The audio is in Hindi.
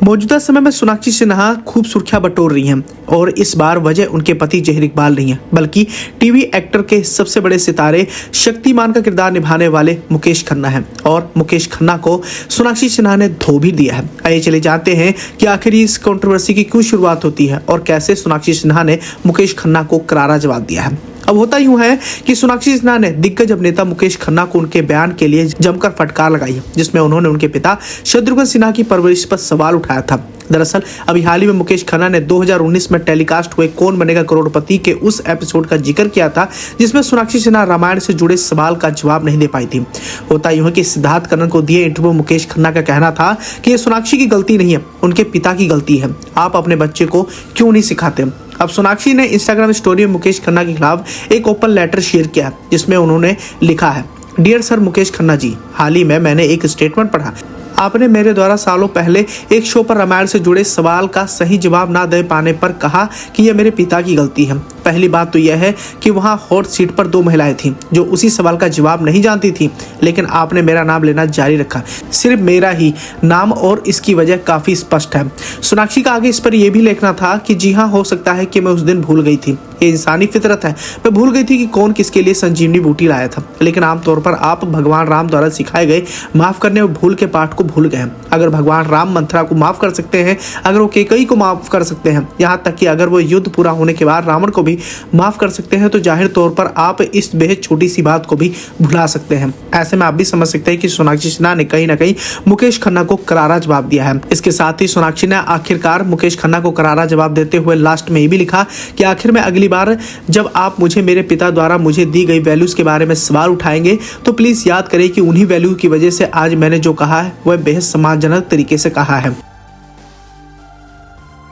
मौजूदा समय में सोनाक्षी सिन्हा खूब सुर्खियां बटोर रही हैं और इस बार वजह उनके पति जहीर इकबाल नहीं है, बल्कि टीवी एक्टर के सबसे बड़े सितारे शक्तिमान का किरदार निभाने वाले मुकेश खन्ना हैं। और मुकेश खन्ना को सोनाक्षी सिन्हा ने धो भी दिया है। आइए चले जानते हैं कि आखिर इस कंट्रोवर्सी की क्यों शुरुआत होती है और कैसे सोनाक्षी सिन्हा ने मुकेश खन्ना को करारा जवाब दिया है। अब होता यूं है कि सोनाक्षी सिन्हा ने दिग्गज अभिनेता मुकेश खन्ना को उनके बयान के लिए जमकर फटकार लगाई है, जिसमें उन्होंने उनके पिता शत्रुघ्न सिन्हा की परवरिश पर सवाल उठाया था। दरअसल अभी हाल ही में मुकेश खन्ना ने 2019 में टेलीकास्ट हुए कौन बनेगा करोड़पति के उस एपिसोड का जिक्र किया था, जिसमें सोनाक्षी सिन्हा रामायण से जुड़े सवाल का जवाब नहीं दे पाई थी। होता यूं है कि सिद्धार्थ कन्नड़ को दिए इंटरव्यू मुकेश खन्ना का कहना था कि ये सोनाक्षी की गलती नहीं है, उनके पिता की गलती है। आप अपने बच्चे को क्यों नहीं सिखाते। अब सोनाक्षी ने इंस्टाग्राम स्टोरी में मुकेश खन्ना के खिलाफ एक ओपन लेटर शेयर किया, जिसमें उन्होंने लिखा है, डियर सर मुकेश खन्ना जी, हाल ही में मैंने एक स्टेटमेंट पढ़ा। आपने मेरे द्वारा सालों पहले एक शो पर रामायण से जुड़े सवाल का सही जवाब ना दे पाने पर कहा कि यह मेरे पिता की गलती है। पहली बात तो यह है कि वहां हॉट सीट पर 2 महिलाएं थीं जो उसी सवाल का जवाब नहीं जानती थीं, लेकिन आपने मेरा नाम लेना जारी रखा, सिर्फ मेरा ही नाम, और इसकी वजह काफी स्पष्ट है। सोनाक्षी का आगे इस पर यह भी लिखना था कि जी हाँ, हो सकता है कि मैं उस दिन भूल गई थी, ये इंसानी फितरत है, मैं भूल गई थी कि कौन किसके लिए संजीवनी बूटी लाया था, लेकिन आमतौर पर आप भगवान राम द्वारा सिखाए गए माफ करने और भूल के पाठ को भूल गए। अगर भगवान राम मंथरा को माफ कर सकते हैं, अगर वो कैकेयी को माफ कर सकते हैं, यहाँ तक कि अगर वो युद्ध पूरा होने के बाद रावण को भी माफ कर सकते हैं, तो जाहिर तौर पर आप इस बेहद छोटी सी बात को भी भुला सकते हैं। ऐसे में आप भी समझ सकते हैं कि सोनाक्षी सिन्हा ने कहीं ना कहीं मुकेश खन्ना को करारा जवाब दिया है। इसके साथ ही सोनाक्षी ने आखिरकार मुकेश खन्ना को करारा जवाब देते हुए लास्ट में ये भी लिखा कि आखिर में अगली बार जब आप मुझे मेरे पिता द्वारा मुझे दी गई वैल्यूज के बारे में सवाल उठाएंगे, तो प्लीज याद करें कि उन्हीं वैल्यू की वजह से आज मैंने जो कहा है वह बेहद सम्मानजनक तरीके से कहा है।